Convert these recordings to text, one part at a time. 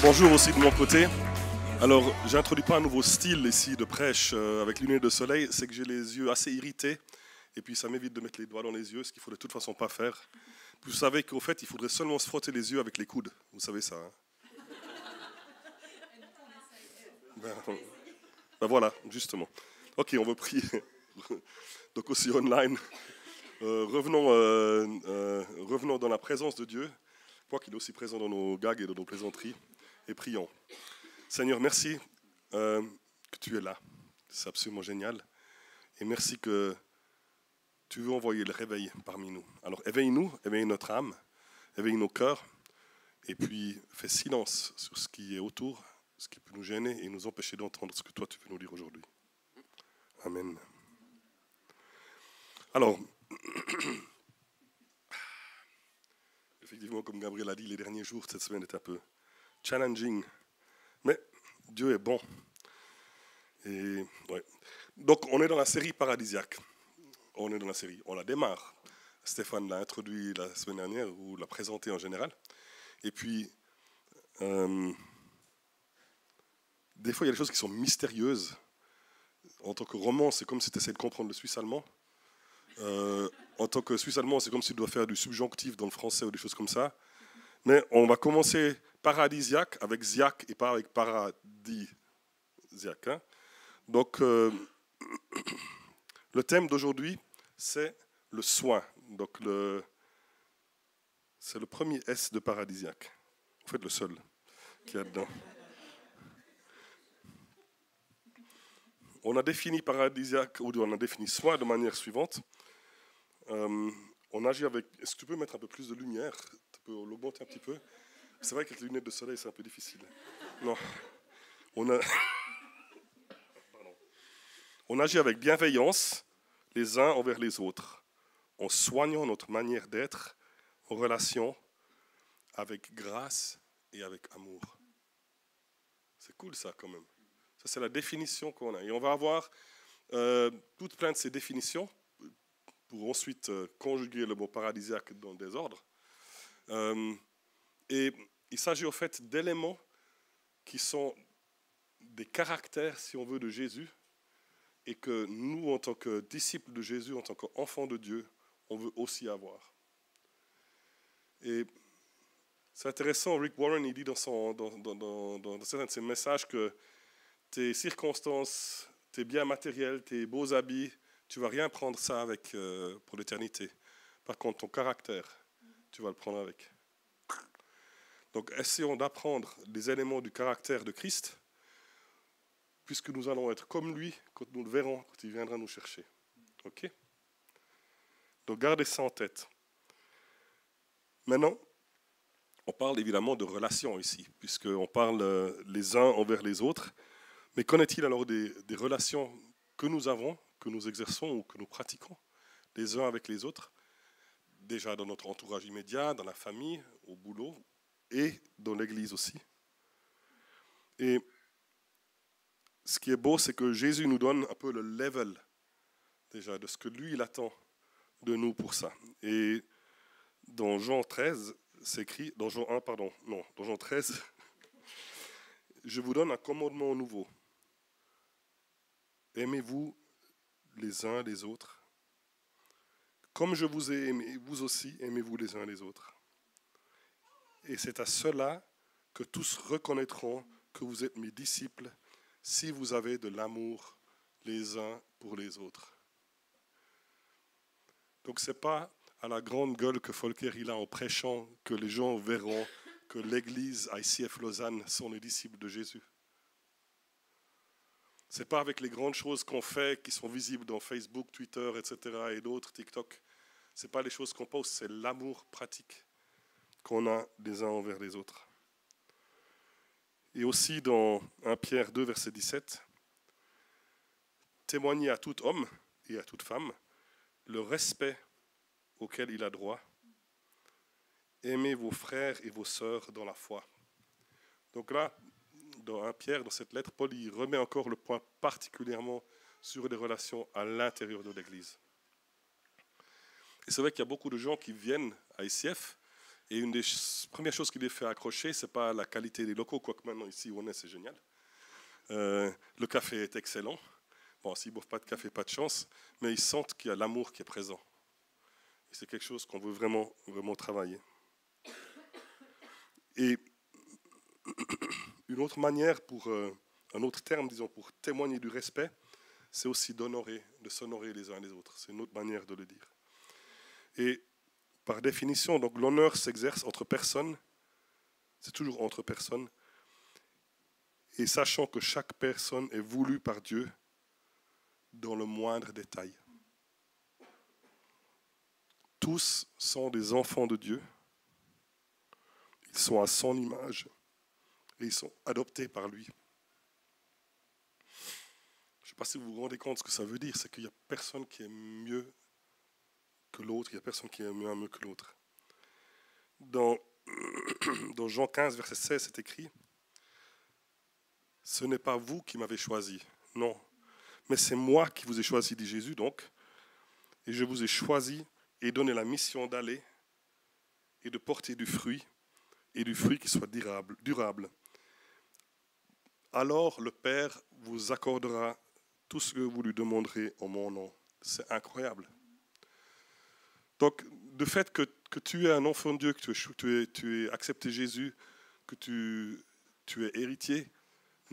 Bonjour aussi de mon côté. Alors, j'introduis pas un nouveau style ici de prêche avec lunettes de soleil, c'est que j'ai les yeux assez irrités et puis ça m'évite de mettre les doigts dans les yeux, ce qu'il faut de toute façon pas faire. Puis vous savez qu'au fait, il faudrait seulement se frotter les yeux avec les coudes. Vous savez ça, hein? Ben voilà, justement. Ok, on va prier. Donc aussi online. Revenons dans la présence de Dieu, quoi qu'il est aussi présent dans nos gags et dans nos plaisanteries, et prions. Seigneur, merci que tu es là. C'est absolument génial. Et merci que tu veux envoyer le réveil parmi nous. Alors éveille-nous, éveille notre âme, éveille nos cœurs, et puis fais silence sur ce qui est autour, ce qui peut nous gêner et nous empêcher d'entendre ce que toi tu veux nous dire aujourd'hui. Amen. Alors, effectivement, comme Gabriel a dit, les derniers jours, cette semaine est un peu challenging, mais Dieu est bon. Et, ouais. Donc, on est dans la série paradisiaque. On est dans la série, on la démarre. Stéphane l'a introduit la semaine dernière, ou l'a présenté en général. Et puis, des fois, il y a des choses qui sont mystérieuses. En tant que roman, c'est comme si tu essaies de comprendre le suisse allemand. En tant que suisse allemand, c'est comme si tu dois faire du subjonctif dans le français ou des choses comme ça. Mais on va commencer paradisiaque avec ziaque et pas avec paradisiaque. Hein. Donc, le thème d'aujourd'hui, c'est le soin. Donc, c'est le premier S de paradisiaque. En fait, le seul qu'il y a dedans. On a défini paradisiaque, ou on a défini soin de manière suivante. On agit avec... Est-ce que tu peux mettre un peu plus de lumière? Tu peux l'augmenter un petit peu? C'est vrai qu'avec les lunettes de soleil, c'est un peu difficile. Non. On agit avec bienveillance les uns envers les autres, en soignant notre manière d'être en relation avec grâce et avec amour. C'est cool ça quand même. Ça c'est la définition qu'on a. Et on va avoir toute plein de ces définitions pour ensuite conjuguer le mot paradisiaque dans le désordre. Et il s'agit au fait d'éléments qui sont des caractères, si on veut, de Jésus, et que nous, en tant que disciples de Jésus, en tant qu'enfants de Dieu, on veut aussi avoir. Et c'est intéressant, Rick Warren, il dit dans certains de ses messages que tes circonstances, tes biens matériels, tes beaux habits, tu ne vas rien prendre ça avec pour l'éternité. Par contre, ton caractère, tu vas le prendre avec. Donc, essayons d'apprendre des éléments du caractère de Christ, puisque nous allons être comme lui quand nous le verrons, quand il viendra nous chercher. Ok? Donc, gardez ça en tête. Maintenant, on parle évidemment de relations ici, puisqu'on parle les uns envers les autres. Mais qu'en est-il alors des relations que nous avons, que nous exerçons ou que nous pratiquons les uns avec les autres, déjà dans notre entourage immédiat, dans la famille, au boulot et dans l'église aussi. Et ce qui est beau, c'est que Jésus nous donne un peu le level déjà de ce que lui, il attend de nous pour ça. Et dans Jean 13, c'est écrit, dans Jean 13, je vous donne un commandement nouveau. Aimez-vous les uns les autres. Comme je vous ai aimé, vous aussi, aimez-vous les uns les autres. Et c'est à cela que tous reconnaîtront que vous êtes mes disciples si vous avez de l'amour les uns pour les autres. Donc ce n'est pas à la grande gueule que Volker il a en prêchant que les gens verront que l'église ICF Lausanne sont les disciples de Jésus. Ce n'est pas avec les grandes choses qu'on fait, qui sont visibles dans Facebook, Twitter, etc. et d'autres, TikTok. Ce n'est pas les choses qu'on poste, c'est l'amour pratique qu'on a les uns envers les autres. Et aussi dans 1 Pierre 2, verset 17, témoignez à tout homme et à toute femme le respect auquel il a droit. Aimez vos frères et vos sœurs dans la foi. Donc là, dans 1 Pierre, dans cette lettre, Paul il remet encore le point particulièrement sur les relations à l'intérieur de l'Église. Et c'est vrai qu'il y a beaucoup de gens qui viennent à ICF Et une des premières choses qui les fait accrocher, ce n'est pas la qualité des locaux, quoique maintenant ici où on est, c'est génial. Le café est excellent. Bon, s'ils ne boivent pas de café, pas de chance, mais ils sentent qu'il y a l'amour qui est présent. Et c'est quelque chose qu'on veut vraiment, vraiment travailler. Et une autre manière, un autre terme, disons, pour témoigner du respect, c'est aussi d'honorer, de s'honorer les uns les autres. C'est une autre manière de le dire. Et par définition, donc l'honneur s'exerce entre personnes, c'est toujours entre personnes, et sachant que chaque personne est voulue par Dieu dans le moindre détail. Tous sont des enfants de Dieu, ils sont à son image et ils sont adoptés par lui. Je ne sais pas si vous vous rendez compte de ce que ça veut dire, c'est qu'il n'y a personne qui est mieux que l'autre, il n'y a personne qui est mieux que l'autre. Dans Jean 15, verset 16, c'est écrit « Ce n'est pas vous qui m'avez choisi, non, mais c'est moi qui vous ai choisi, dit Jésus donc, et je vous ai choisi et donné la mission d'aller et de porter du fruit, et du fruit qui soit durable. Alors le Père vous accordera tout ce que vous lui demanderez en mon nom. » C'est incroyable. Donc, le fait que tu es un enfant de Dieu, que tu aies accepté Jésus, que tu es héritier,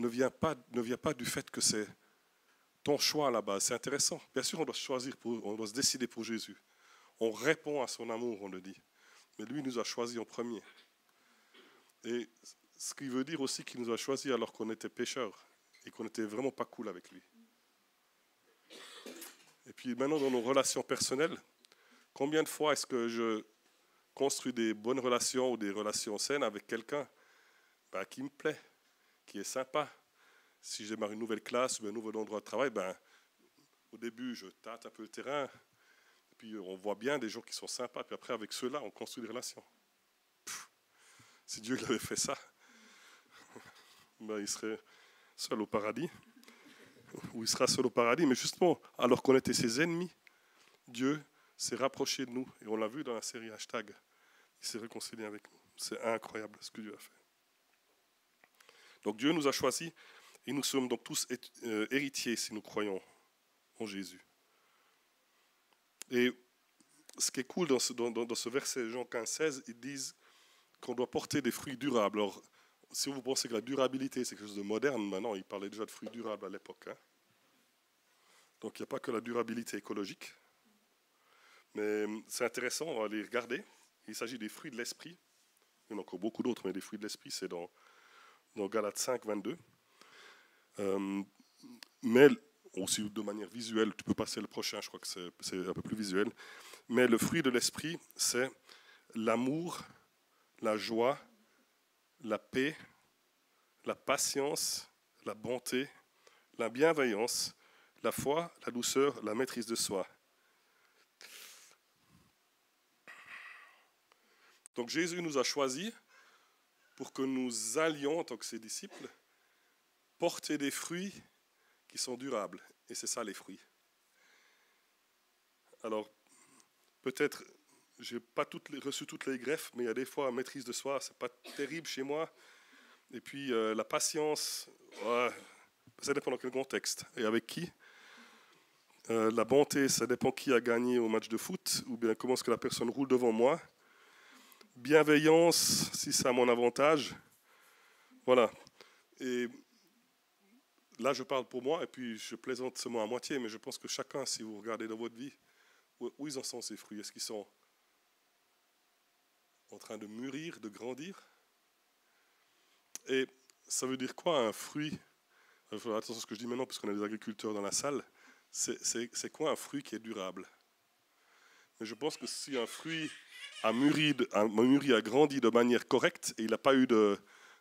ne vient pas du fait que c'est ton choix à la base. C'est intéressant. Bien sûr, on doit se décider pour Jésus. On répond à son amour, on le dit. Mais lui nous a choisis en premier. Et ce qui veut dire aussi qu'il nous a choisis alors qu'on était pécheurs et qu'on n'était vraiment pas cool avec lui. Et puis maintenant, dans nos relations personnelles, combien de fois est-ce que je construis des bonnes relations ou des relations saines avec quelqu'un qui me plaît, qui est sympa. Si je démarre une nouvelle classe ou un nouvel endroit de travail, au début, je tâte un peu le terrain, et puis on voit bien des gens qui sont sympas, puis après, avec ceux-là, on construit des relations. Si Dieu avait fait ça, il serait seul au paradis, ou il sera seul au paradis, mais justement, alors qu'on était ses ennemis, Dieu s'est rapproché de nous, et on l'a vu dans la série Hashtag, il s'est réconcilié avec nous. C'est incroyable ce que Dieu a fait. Donc Dieu nous a choisis, et nous sommes donc tous héritiers si nous croyons en Jésus. Et ce qui est cool dans ce verset Jean 15, 16, ils disent qu'on doit porter des fruits durables. Alors, si vous pensez que la durabilité, c'est quelque chose de moderne, maintenant, ils parlaient déjà de fruits durables à l'époque. Donc, il n'y a pas que la durabilité écologique. Mais c'est intéressant, on va les regarder. Il s'agit des fruits de l'esprit. Il y en a encore beaucoup d'autres, mais les fruits de l'esprit, c'est dans Galates 5, 22. Mais aussi de manière visuelle, tu peux passer le prochain, je crois que c'est un peu plus visuel. Mais le fruit de l'esprit, c'est l'amour, la joie, la paix, la patience, la bonté, la bienveillance, la foi, la douceur, la maîtrise de soi. Donc Jésus nous a choisis pour que nous allions, en tant que ses disciples, porter des fruits qui sont durables. Et c'est ça les fruits. Alors, peut-être, je n'ai pas reçu toutes les greffes, mais il y a des fois, maîtrise de soi, ce n'est pas terrible chez moi. Et puis, la patience, ouais, ça dépend dans quel contexte et avec qui. La bonté, ça dépend qui a gagné au match de foot, ou bien comment est-ce que la personne roule devant moi. Bienveillance, si c'est à mon avantage. Voilà. Et là, je parle pour moi, et puis je plaisante seulement à moitié, mais je pense que chacun, si vous regardez dans votre vie, où ils en sont ces fruits? Est-ce qu'ils sont en train de mûrir, de grandir? Et ça veut dire quoi un fruit? Il faut faire attention à ce que je dis maintenant, puisqu'on a des agriculteurs dans la salle. C'est quoi un fruit qui est durable? Mais je pense que si un fruit a mûri, a grandi de manière correcte, et il n'a pas eu de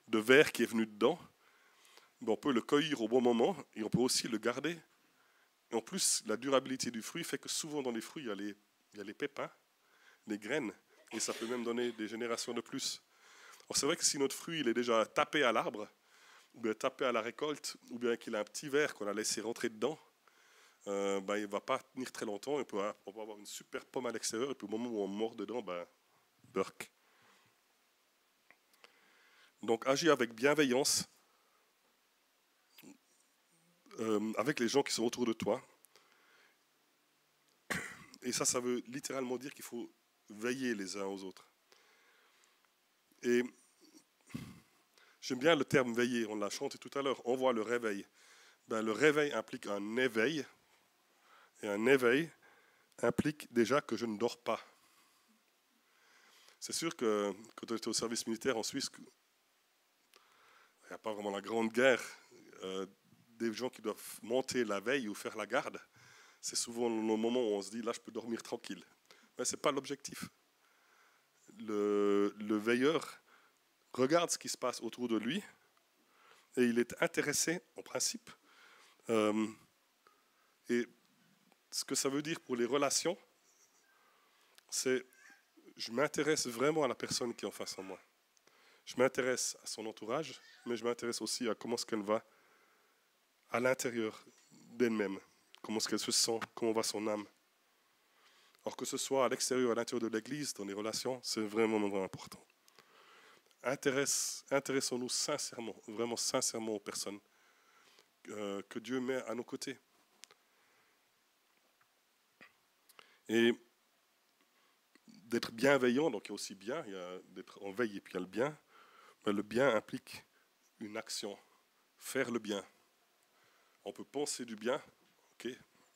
verre qui est venu dedans, on peut le cueillir au bon moment, et on peut aussi le garder. Et en plus, la durabilité du fruit fait que souvent dans les fruits, il y a les pépins, les graines, et ça peut même donner des générations de plus. Alors c'est vrai que si notre fruit il est déjà tapé à l'arbre, ou bien tapé à la récolte, ou bien qu'il a un petit verre qu'on a laissé rentrer dedans, il ne va pas tenir très longtemps, on peut avoir une super pomme à l'extérieur, et puis au moment où on mord dedans, burk. Donc agis avec bienveillance avec les gens qui sont autour de toi. Et ça veut littéralement dire qu'il faut veiller les uns aux autres. Et j'aime bien le terme veiller, on l'a chanté tout à l'heure, on voit le réveil. Ben, le réveil implique un éveil, et un éveil implique déjà que je ne dors pas. C'est sûr que quand on était au service militaire en Suisse, il n'y a pas vraiment la grande guerre des gens qui doivent monter la veille ou faire la garde. C'est souvent le moment où on se dit, là je peux dormir tranquille. Mais ce n'est pas l'objectif. Le veilleur regarde ce qui se passe autour de lui et il est intéressé, en principe. Et ce que ça veut dire pour les relations, c'est je m'intéresse vraiment à la personne qui est en face de moi. Je m'intéresse à son entourage, mais je m'intéresse aussi à comment est-ce qu'elle va à l'intérieur d'elle-même, comment est-ce qu'elle se sent, comment va son âme. Alors que ce soit à l'extérieur, à l'intérieur de l'Église, dans les relations, c'est vraiment, vraiment important. Intéressons-nous sincèrement, vraiment sincèrement aux personnes que Dieu met à nos côtés. Et d'être bienveillant, donc il y a aussi bien, il y a d'être en veille et puis il y a le bien. Mais le bien implique une action, faire le bien. On peut penser du bien, ok,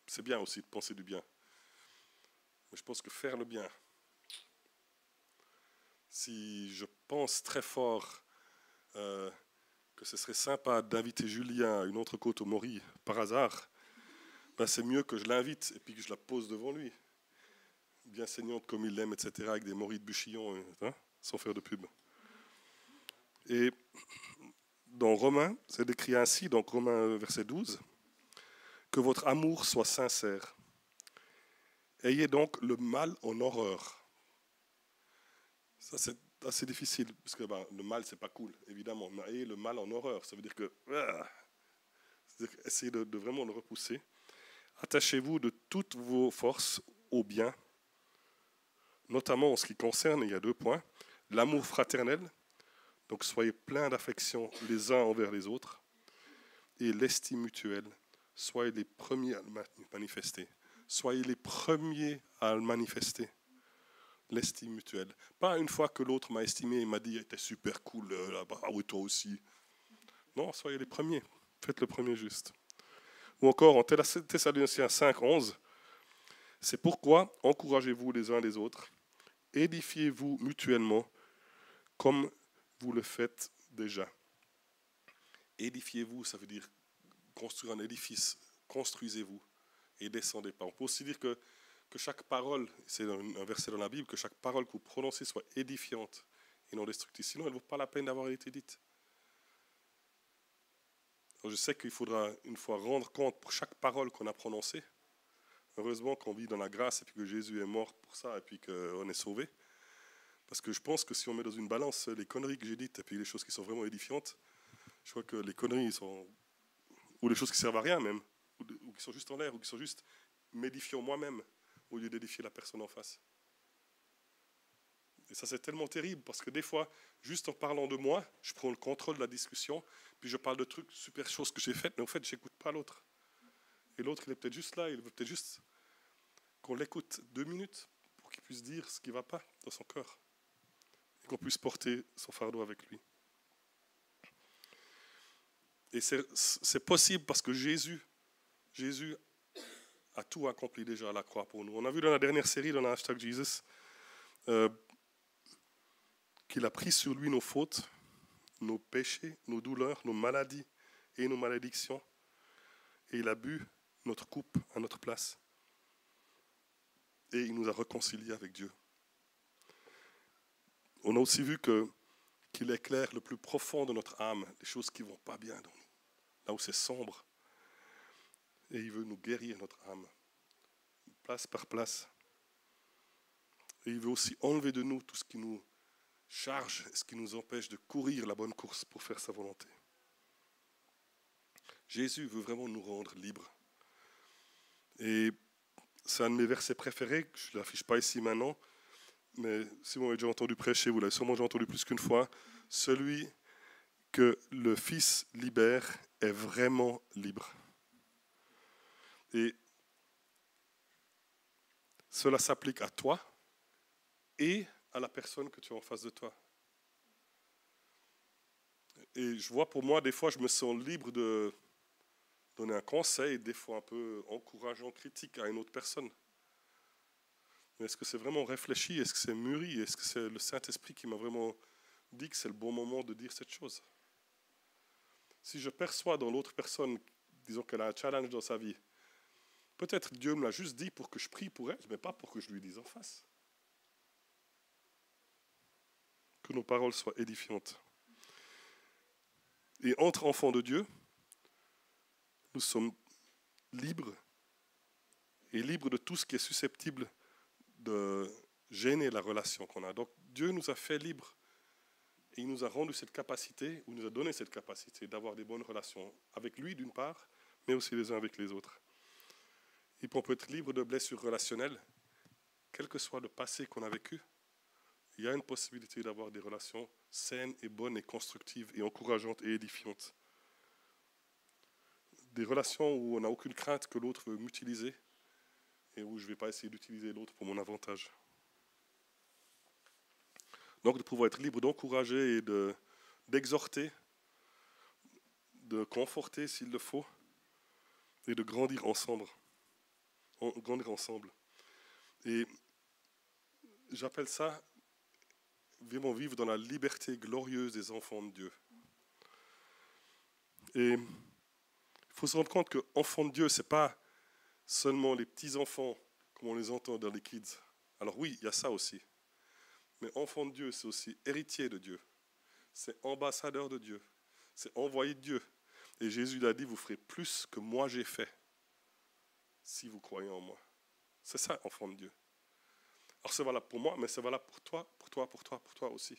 c'est bien aussi de penser du bien. Mais je pense que faire le bien, si je pense très fort que ce serait sympa d'inviter Julien à une autre côte au Maury par hasard, ben c'est mieux que je l'invite et puis que je la pose devant lui. Bien saignante comme il l'aime, etc., avec des morilles de Buchillon, hein, sans faire de pub. Et dans Romains, c'est décrit ainsi, donc Romains verset 12, que votre amour soit sincère. Ayez donc le mal en horreur. Ça, c'est assez difficile, parce que le mal, c'est pas cool, évidemment. Mais ayez le mal en horreur, ça veut dire que... c'est-à-dire essayez de vraiment le repousser. Attachez-vous de toutes vos forces au bien, notamment en ce qui concerne, il y a 2 points, l'amour fraternel, donc soyez pleins d'affection les uns envers les autres, et l'estime mutuelle, soyez les premiers à le manifester. Soyez les premiers à le manifester. L'estime mutuelle. Pas une fois que l'autre m'a estimé et m'a dit « t'es super cool là-bas, ah oui toi aussi ». Non, soyez les premiers. Faites le premier juste. Ou encore en Thessaloniciens 5, 11, c'est pourquoi encouragez-vous les uns les autres, édifiez-vous mutuellement comme vous le faites déjà. Édifiez-vous, ça veut dire construire un édifice. Construisez-vous et descendez pas. On peut aussi dire que chaque parole, c'est un verset dans la Bible, que chaque parole que vous prononcez soit édifiante et non destructrice. Sinon, elle ne vaut pas la peine d'avoir été dite. Alors, je sais qu'il faudra une fois rendre compte pour chaque parole qu'on a prononcée. Heureusement qu'on vit dans la grâce et puis que Jésus est mort pour ça et puis qu'on est sauvé. Parce que je pense que si on met dans une balance les conneries que j'ai dites et puis les choses qui sont vraiment édifiantes, je crois que les conneries sont... ou les choses qui servent à rien même, ou qui sont juste en l'air, ou qui sont juste m'édifiant moi-même, au lieu d'édifier la personne en face. Et ça, c'est tellement terrible, parce que des fois, juste en parlant de moi, je prends le contrôle de la discussion, puis je parle de trucs, super choses que j'ai faites, mais en fait, je n'écoute pas l'autre. Et l'autre, il est peut-être juste là, il veut peut-être juste qu'on l'écoute 2 minutes pour qu'il puisse dire ce qui ne va pas dans son cœur, et qu'on puisse porter son fardeau avec lui. Et c'est possible parce que Jésus a tout accompli déjà à la croix pour nous. On a vu dans la dernière série, dans la hashtag Jesus, qu'il a pris sur lui nos fautes, nos péchés, nos douleurs, nos maladies et nos malédictions. Et il a bu notre coupe à notre place. Et il nous a réconciliés avec Dieu. On a aussi vu qu'il éclaire le plus profond de notre âme, les choses qui ne vont pas bien dans nous, là où c'est sombre. Et il veut nous guérir notre âme, place par place. Et il veut aussi enlever de nous tout ce qui nous charge, ce qui nous empêche de courir la bonne course pour faire sa volonté. Jésus veut vraiment nous rendre libres. Et c'est un de mes versets préférés, je ne l'affiche pas ici maintenant, mais si vous m'avez déjà entendu prêcher, vous l'avez sûrement déjà entendu plus qu'une fois. Celui que le Fils libère est vraiment libre. Et cela s'applique à toi et à la personne que tu as en face de toi. Et je vois pour moi, des fois, je me sens libre de donner un conseil, des fois un peu encourageant, critique à une autre personne. Mais est-ce que c'est vraiment réfléchi? Est-ce que c'est mûri? Est-ce que c'est le Saint-Esprit qui m'a vraiment dit que c'est le bon moment de dire cette chose? Si je perçois dans l'autre personne, disons qu'elle a un challenge dans sa vie, peut-être Dieu me l'a juste dit pour que je prie pour elle, mais pas pour que je lui dise en face. Que nos paroles soient édifiantes. Et entre enfants de Dieu, nous sommes libres et libres de tout ce qui est susceptible de gêner la relation qu'on a. Donc Dieu nous a fait libres et il nous a rendu cette capacité, ou nous a donné cette capacité d'avoir des bonnes relations avec lui d'une part, mais aussi les uns avec les autres. Et puis on peut être libre de blessures relationnelles, quel que soit le passé qu'on a vécu. Il y a une possibilité d'avoir des relations saines et bonnes et constructives et encourageantes et édifiantes. Des relations où on n'a aucune crainte que l'autre veut m'utiliser et où je ne vais pas essayer d'utiliser l'autre pour mon avantage. Donc de pouvoir être libre d'encourager et d'exhorter, de conforter s'il le faut, et de grandir ensemble. Et j'appelle ça vraiment vivre dans la liberté glorieuse des enfants de Dieu. Et il faut se rendre compte que enfants de Dieu, ce n'est pas seulement les petits-enfants comme on les entend dans les kids. Alors oui, il y a ça aussi. Mais enfant de Dieu, c'est aussi héritier de Dieu. C'est ambassadeur de Dieu. C'est envoyé de Dieu. Et Jésus l'a dit, vous ferez plus que moi j'ai fait si vous croyez en moi. C'est ça, enfant de Dieu. Alors c'est valable pour moi, mais c'est valable pour toi aussi.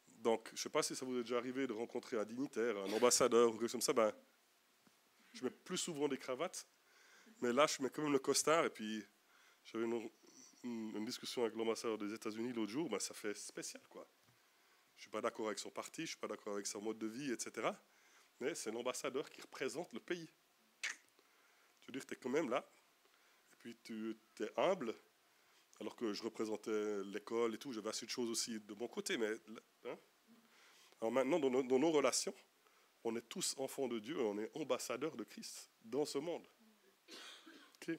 Donc, je ne sais pas si ça vous est déjà arrivé de rencontrer un dignitaire, un ambassadeur ou quelque chose comme ça. Ben, je mets plus souvent des cravates, mais là, je mets quand même le costard. Et puis, j'avais une discussion avec l'ambassadeur des États-Unis l'autre jour. Ben, ça fait spécial, quoi. Je ne suis pas d'accord avec son parti, je ne suis pas d'accord avec son mode de vie, etc. Mais c'est l'ambassadeur qui représente le pays. Tu veux dire, tu es quand même là. Et puis, tu es humble. Alors que je représentais l'école et tout, j'avais assez de choses aussi de mon côté. Mais, hein. Alors maintenant, dans nos relations, on est tous enfants de Dieu, on est ambassadeurs de Christ dans ce monde. Okay.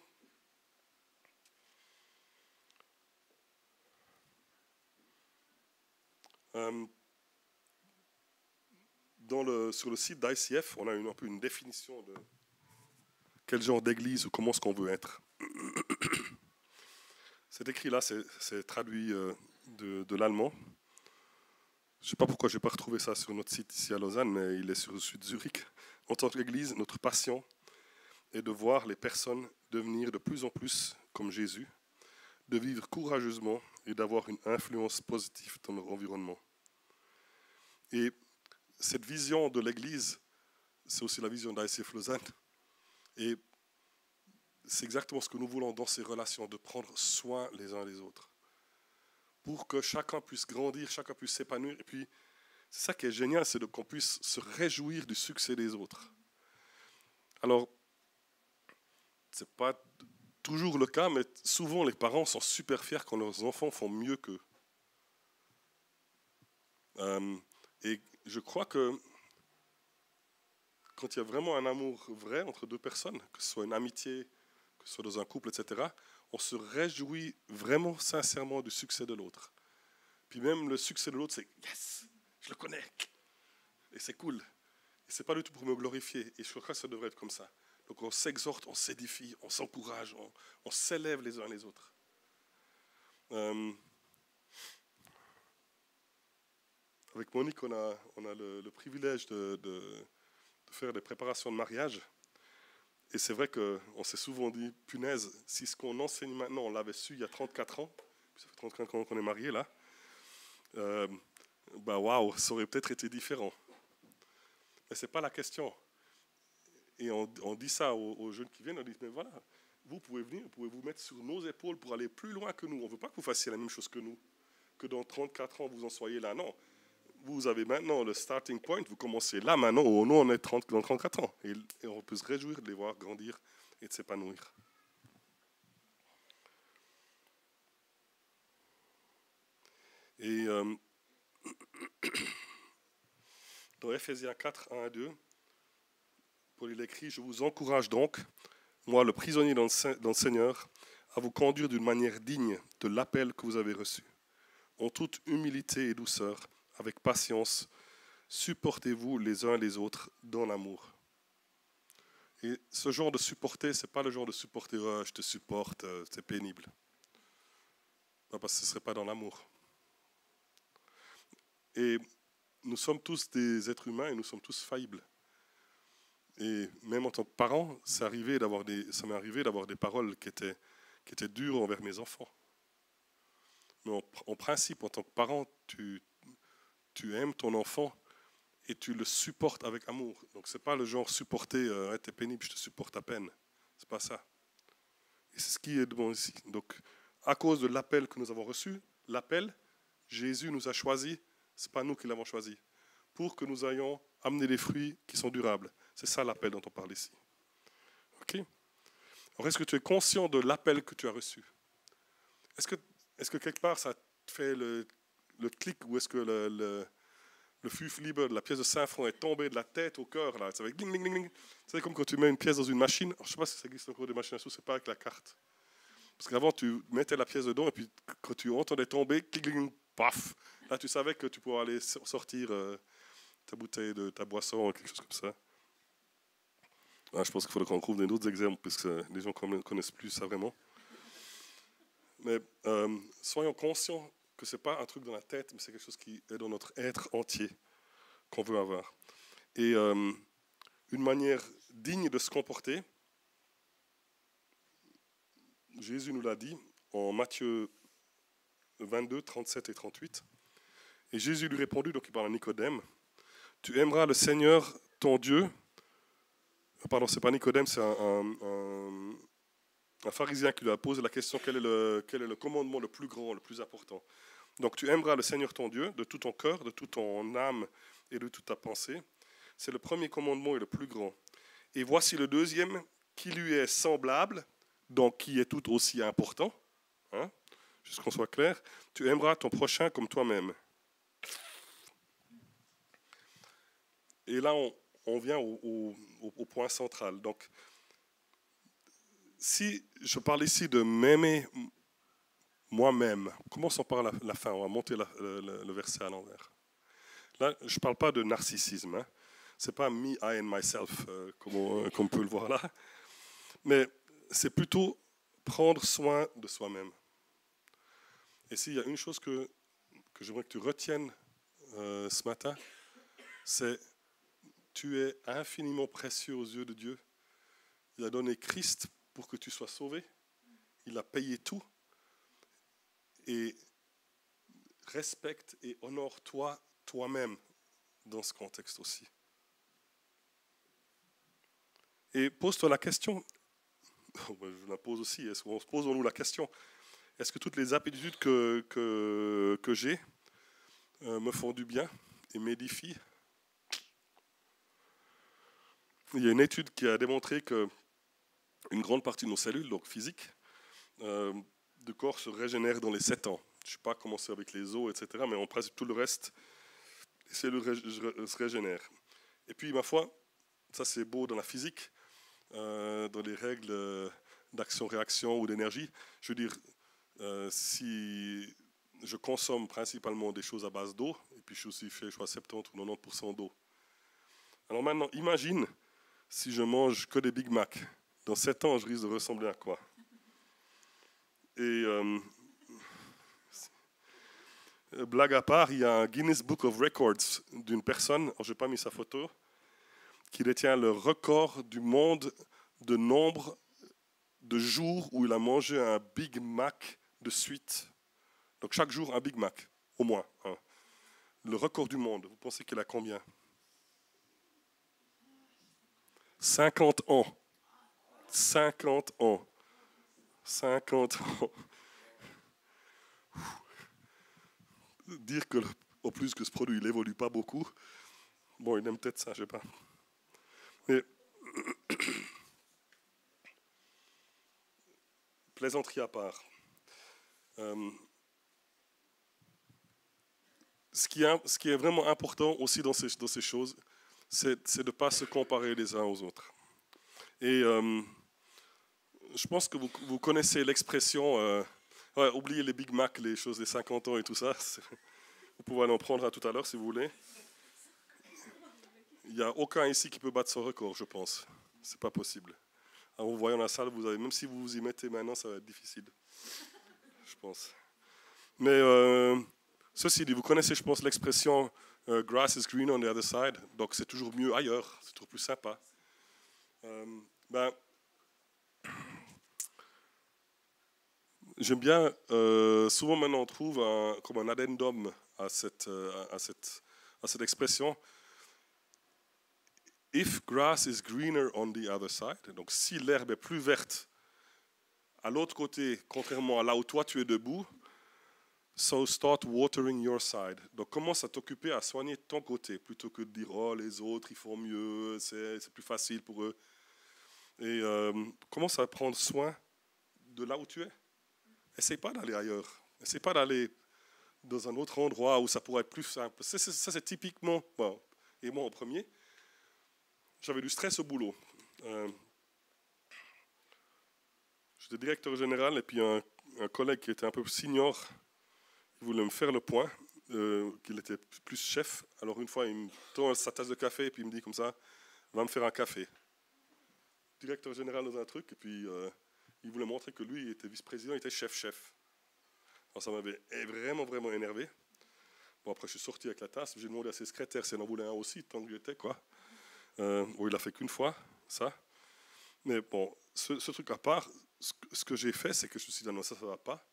Sur le site d'ICF, on a un peu une définition de quel genre d'église ou comment est-ce qu'on veut être. C'est écrit là, c'est traduit de l'allemand. Je ne sais pas pourquoi je n'ai pas retrouvé ça sur notre site ici à Lausanne, mais il est sur le site de Zurich. En tant qu'Église, notre passion est de voir les personnes devenir de plus en plus comme Jésus, de vivre courageusement et d'avoir une influence positive dans leur environnement. Et cette vision de l'Église, c'est aussi la vision d'ICF Lausanne. Et c'est exactement ce que nous voulons dans ces relations, de prendre soin les uns des autres. Pour que chacun puisse grandir, chacun puisse s'épanouir. Et puis, c'est ça qui est génial, c'est qu'on puisse se réjouir du succès des autres. Alors, ce n'est pas toujours le cas, mais souvent les parents sont super fiers quand leurs enfants font mieux qu'eux. Et je crois que quand il y a vraiment un amour vrai entre deux personnes, que ce soit une amitié, que ce soit dans un couple, etc., on se réjouit vraiment sincèrement du succès de l'autre. Puis même le succès de l'autre, c'est « yes, je le connais ». Et c'est cool. Et ce n'est pas du tout pour me glorifier. Et je crois que ça devrait être comme ça. Donc on s'exhorte, on s'édifie, on s'encourage, on s'élève les uns les autres. Avec Monique, on a le privilège de faire des préparations de mariage. Et c'est vrai qu'on s'est souvent dit, punaise, si ce qu'on enseigne maintenant, on l'avait su il y a 34 ans, ça fait 34 ans qu'on est mariés là, waouh, ça aurait peut-être été différent. Mais ce n'est pas la question. Et on dit ça aux jeunes qui viennent, on dit, mais voilà, vous pouvez venir, vous pouvez vous mettre sur nos épaules pour aller plus loin que nous. On ne veut pas que vous fassiez la même chose que nous, que dans 34 ans, vous en soyez là. Non, vous avez maintenant le starting point, vous commencez là maintenant, nous on est dans 34 ans, et on peut se réjouir de les voir grandir et de s'épanouir. Et dans Ephésiens 4, 1 à 2, Paul il écrit « Je vous encourage donc, moi le prisonnier dans le Seigneur, à vous conduire d'une manière digne de l'appel que vous avez reçu. En toute humilité et douceur, avec patience, supportez-vous les uns les autres dans l'amour. » Et ce genre de supporter, ce n'est pas le genre de supporter « je te supporte, c'est pénible ». Parce que ce ne serait pas dans l'amour. Et nous sommes tous des êtres humains et nous sommes tous faillibles. Et même en tant que parent, ça m'est arrivé d'avoir des paroles qui étaient dures envers mes enfants. Mais en principe, en tant que parent, tu aimes ton enfant et tu le supportes avec amour. Donc ce n'est pas le genre supporter, t'es pénible, je te supporte à peine. Ce n'est pas ça. Et c'est ce qui est bon ici. Donc, à cause de l'appel que nous avons reçu, l'appel, Jésus nous a choisis, ce n'est pas nous qui l'avons choisi, pour que nous ayons amené des fruits qui sont durables. C'est ça l'appel dont on parle ici. Ok ? Alors, est-ce que tu es conscient de l'appel que tu as reçu ? Est-ce que quelque part ça te fait le clic, ou est-ce que le fuf libre de la pièce de Saint-Front est tombé de la tête au cœur là, ça fait ding, ding, ding, ding. C'est comme quand tu mets une pièce dans une machine. Alors, je ne sais pas si ça existe encore des machines à sous, c'est pas avec la carte. Parce qu'avant tu mettais la pièce dedans et puis quand tu entendais tomber, ding, ding, paf, là tu savais que tu pourrais aller sortir ta bouteille de ta boisson ou quelque chose comme ça. Ah, je pense qu'il faudrait qu'on trouve d'autres exemples parce que les gens ne connaissent plus ça vraiment. Mais soyons conscients que ce n'est pas un truc dans la tête, mais c'est quelque chose qui est dans notre être entier qu'on veut avoir. Et une manière digne de se comporter, Jésus nous l'a dit en Matthieu 22, 37 et 38. Et Jésus lui répondit, donc il parle à Nicodème, « Tu aimeras le Seigneur, ton Dieu » Pardon, ce n'est pas Nicodème, c'est un pharisien qui lui a posé la question, quel est le commandement le plus grand, le plus important. Donc tu aimeras le Seigneur ton Dieu de tout ton cœur, de toute ton âme et de toute ta pensée. C'est le premier commandement et le plus grand. Et voici le deuxième qui lui est semblable, donc qui est tout aussi important. Hein, juste qu'on soit clair. Tu aimeras ton prochain comme toi-même. Et là, on vient au point central. Donc, si je parle ici de m'aimer moi-même, commençons par la fin, on va monter le verset à l'envers. Là, je ne parle pas de narcissisme, hein. Ce n'est pas me, I and myself, comme on peut le voir là, mais c'est plutôt prendre soin de soi-même. Et s'il y a une chose que j'aimerais que tu retiennes ce matin, c'est tu es infiniment précieux aux yeux de Dieu. Il a donné Christ pour que tu sois sauvé. Il a payé tout. Et respecte et honore toi-même dans ce contexte aussi. Et pose-toi la question, je la pose aussi, posons-nous la question, est-ce que toutes les habitudes que j'ai me font du bien et m'édifient ? Il y a une étude qui a démontré qu'une grande partie de nos cellules, donc physiques, de corps se régénèrent dans les 7 ans. Je ne sais pas comment c'est avec les os, etc., mais en principe, tout le reste, les cellules se régénèrent. Et puis, ma foi, ça c'est beau dans la physique, dans les règles d'action-réaction ou d'énergie. Je veux dire, si je consomme principalement des choses à base d'eau, et puis je suis aussi fait, je crois, 70 ou 90% d'eau. Alors maintenant, imagine si je mange que des Big Mac. Dans 7 ans, je risque de ressembler à quoi ? Et blague à part, il y a un Guinness Book of Records d'une personne, je n'ai pas mis sa photo, qui détient le record du monde de nombre de jours où il a mangé un Big Mac de suite. Donc chaque jour, un Big Mac, au moins. Hein. Le record du monde, vous pensez qu'il a combien ? 50 ans. 50 ans. 50 ans. Dire que Au plus que ce produit, il n'évolue pas beaucoup. Bon, il aime peut-être ça, je ne sais pas. Mais plaisanterie à part. Ce qui est vraiment important aussi dans ces choses, c'est de ne pas se comparer les uns aux autres. Et je pense que vous connaissez l'expression, oubliez les Big Mac, les choses des 50 ans et tout ça. Vous pouvez aller en prendre à tout à l'heure si vous voulez. Il n'y a aucun ici qui peut battre son record, je pense. C'est pas possible. En vous voyant dans la salle, même si vous vous y mettez maintenant, ça va être difficile. Je pense. Mais ceci dit, vous connaissez, je pense, l'expression grass is green on the other side. Donc c'est toujours mieux ailleurs, c'est toujours plus sympa. J'aime bien, souvent maintenant on trouve comme un addendum à cette expression. If grass is greener on the other side, donc si l'herbe est plus verte à l'autre côté, contrairement à là où toi tu es debout, so start watering your side. Donc commence à t'occuper à soigner ton côté, plutôt que de dire oh les autres ils font mieux, c'est plus facile pour eux. Et commence à prendre soin de là où tu es. Essaye pas d'aller ailleurs. Essaye pas d'aller dans un autre endroit où ça pourrait être plus simple. Ça c'est typiquement, bon, et moi en premier, j'avais du stress au boulot. J'étais directeur général et puis un collègue qui était un peu senior, il voulait me faire le point, qu'il était plus chef. Alors une fois, il me tend sa tasse de café et puis il me dit comme ça, va me faire un café. Directeur général dans un truc et puis il voulait montrer que lui il était vice-président, il était chef. Alors ça m'avait vraiment, vraiment énervé. Bon après je suis sorti avec la tasse, j'ai demandé à ses secrétaires si elle en voulait un aussi, tant que j'étais quoi. Il l'a fait qu'une fois, ça. Mais bon, ce truc à part, ce que j'ai fait, c'est que je me suis dit, non, ça ne va pas.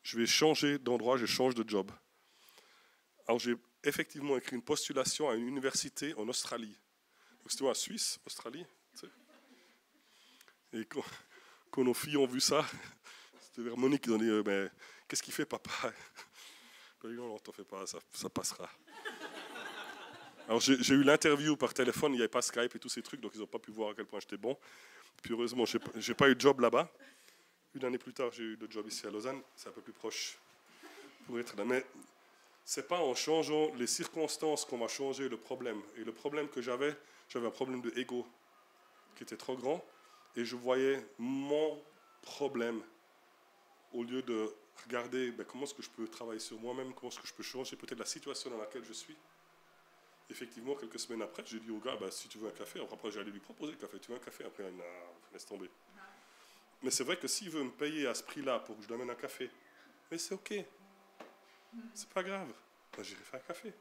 Je vais changer d'endroit, je change de job. Alors j'ai effectivement écrit une postulation à une université en Australie. Donc c'était en Suisse, Australie. Tu sais. Et quand nos filles ont vu ça, c'était vers Monique, ils ont dit, mais qu'est-ce qu'il fait papa? Ben, non, t'en fais pas, ça passera. Alors j'ai eu l'interview par téléphone, il n'y avait pas Skype et tous ces trucs, donc ils n'ont pas pu voir à quel point j'étais bon. Puis heureusement, je n'ai pas eu de job là-bas. Une année plus tard, j'ai eu le job ici à Lausanne, c'est un peu plus proche pour être là. Mais ce n'est pas en changeant les circonstances qu'on va changer le problème. Et le problème que j'avais un problème de ego qui était trop grand, et je voyais mon problème au lieu de regarder comment est-ce que je peux travailler sur moi-même, comment est-ce que je peux changer peut-être la situation dans laquelle je suis. Effectivement, quelques semaines après, j'ai dit au gars, si tu veux un café, après j'allais lui proposer le café, tu veux un café? Après, non, laisse tomber. Mais c'est vrai que s'il veut me payer à ce prix-là pour que je lui amène un café, mais c'est ok, c'est pas grave, j'irai faire un café.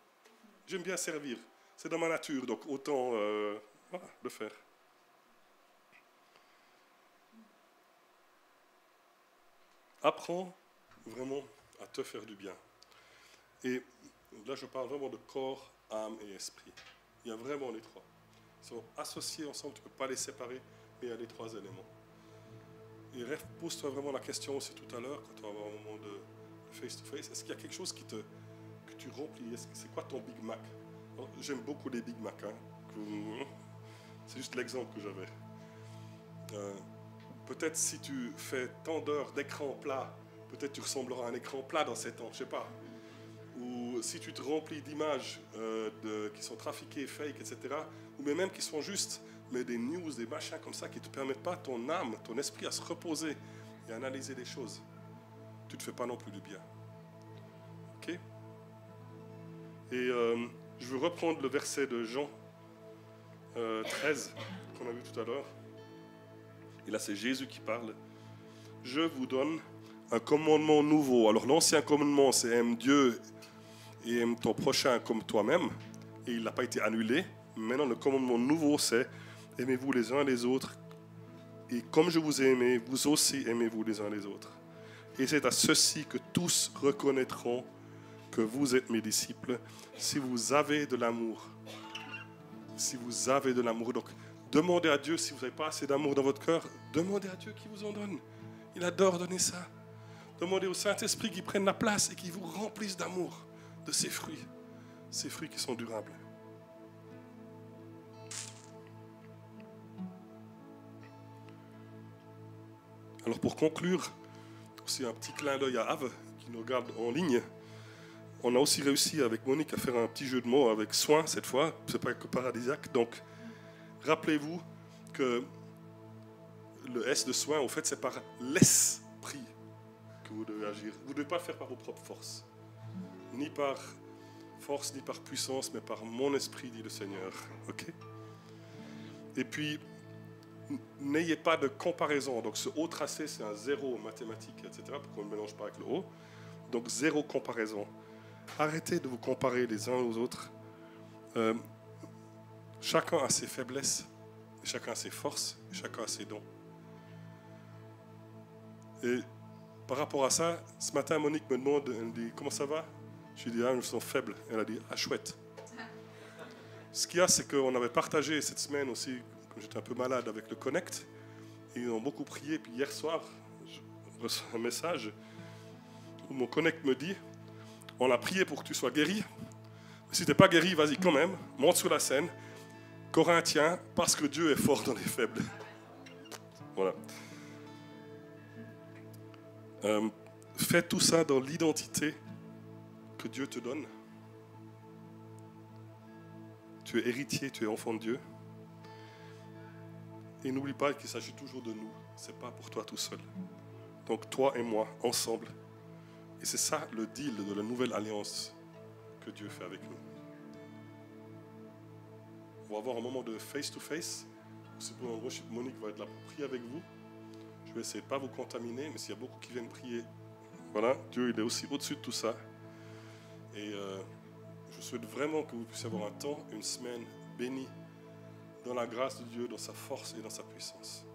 J'aime bien servir, c'est dans ma nature, donc autant le faire. Apprends vraiment à te faire du bien. Et là, je parle vraiment de corps, âme et esprit. Il y a vraiment les trois. Ils sont associés ensemble, tu ne peux pas les séparer, mais il y a les trois éléments. Et pose-toi vraiment la question aussi tout à l'heure, quand tu vas avoir un moment de face-to-face, est-ce qu'il y a quelque chose que tu remplis? C'est quoi ton Big Mac? Alors, j'aime beaucoup les Big Mac. C'est juste l'exemple que j'avais. Peut-être si tu fais tant d'heures d'écran plat, peut-être tu ressembleras à un écran plat dans 7 ans, je ne sais pas. Ou si tu te remplis d'images qui sont trafiquées, fake, etc., ou même qui sont juste des news, des machins comme ça qui ne te permettent pas, ton âme, ton esprit à se reposer et à analyser les choses, tu ne te fais pas non plus du bien. Ok? Et je veux reprendre le verset de Jean 13 qu'on a vu tout à l'heure. Et là, c'est Jésus qui parle. Je vous donne un commandement nouveau. Alors, l'ancien commandement, c'est aime Dieu et aime ton prochain comme toi-même. Et il n'a pas été annulé. Maintenant, le commandement nouveau, c'est aimez-vous les uns les autres. Et comme je vous ai aimé, vous aussi aimez-vous les uns les autres. Et c'est à ceci que tous reconnaîtront que vous êtes mes disciples, si vous avez de l'amour. Si vous avez de l'amour. Donc, demandez à Dieu, si vous n'avez pas assez d'amour dans votre cœur, demandez à Dieu qui vous en donne. Il adore donner ça. Demandez au Saint-Esprit qu'il prenne la place et qu'il vous remplisse d'amour, de ses fruits. ces fruits qui sont durables. Alors pour conclure, aussi un petit clin d'œil à Ave qui nous regarde en ligne. On a aussi réussi avec Monique à faire un petit jeu de mots avec soin cette fois. C'est pas que paradisiaque. Donc rappelez-vous que le S de soin, en fait, c'est par l'esprit que vous devez agir. Vous ne devez pas le faire par vos propres forces. Ni par force, ni par puissance, mais par mon esprit, dit le Seigneur. Ok ? Et puis, n'ayez pas de comparaison. Donc, ce haut tracé, c'est un zéro mathématique, etc., pour qu'on ne mélange pas avec le haut. Donc, zéro comparaison. Arrêtez de vous comparer les uns aux autres. Chacun a ses faiblesses, chacun a ses forces, chacun a ses dons. Et par rapport à ça, ce matin, Monique me demande, elle me dit, comment ça va ? Je lui dis, je me sens faible. Elle a dit, chouette. Ce qu'il y a, c'est qu'on avait partagé cette semaine aussi, quand j'étais un peu malade, avec le Connect. Et ils ont beaucoup prié. Puis hier soir, je reçois un message où mon Connect me dit, on a prié pour que tu sois guéri. Mais si tu n'es pas guéri, vas-y quand même, monte sur la scène. Corinthiens, parce que Dieu est fort dans les faibles. Voilà. Fais tout ça dans l'identité que Dieu te donne. Tu es héritier, tu es enfant de Dieu. Et n'oublie pas qu'il s'agit toujours de nous. Ce n'est pas pour toi tout seul. Donc toi et moi, ensemble. Et c'est ça le deal de la nouvelle alliance que Dieu fait avec nous. On va avoir un moment de face-to-face. C'est pour un worship. Monique va être là pour prier avec vous. Je vais essayer de ne pas vous contaminer, mais s'il y a beaucoup qui viennent prier, voilà, Dieu il est aussi au-dessus de tout ça. Et je souhaite vraiment que vous puissiez avoir un temps, une semaine bénie dans la grâce de Dieu, dans sa force et dans sa puissance.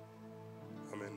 Amen.